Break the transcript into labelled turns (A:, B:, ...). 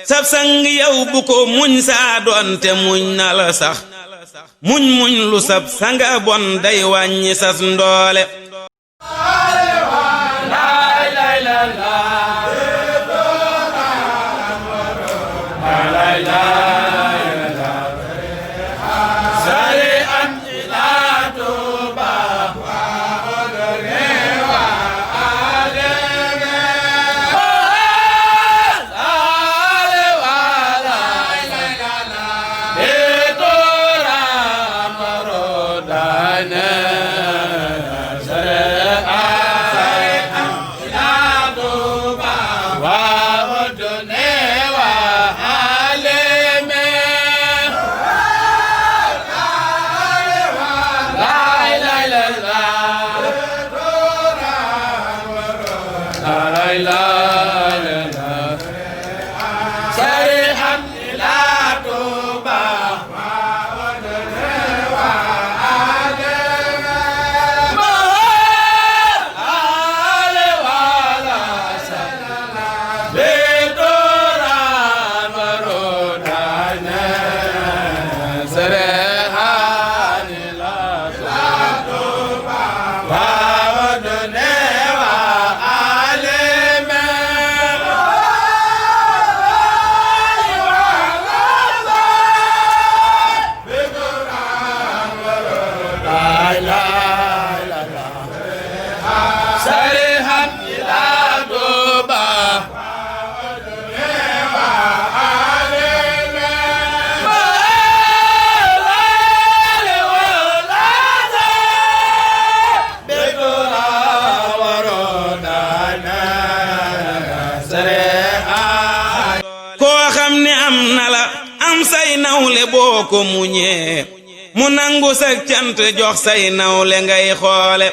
A: sab sang yow bu ko muñ saa doonte muñ na la sax muñ lu sab sanga bon day wàññi sas ndoole nawle boo ko muñee mu nangu sa cant jox say nawle ngay xoole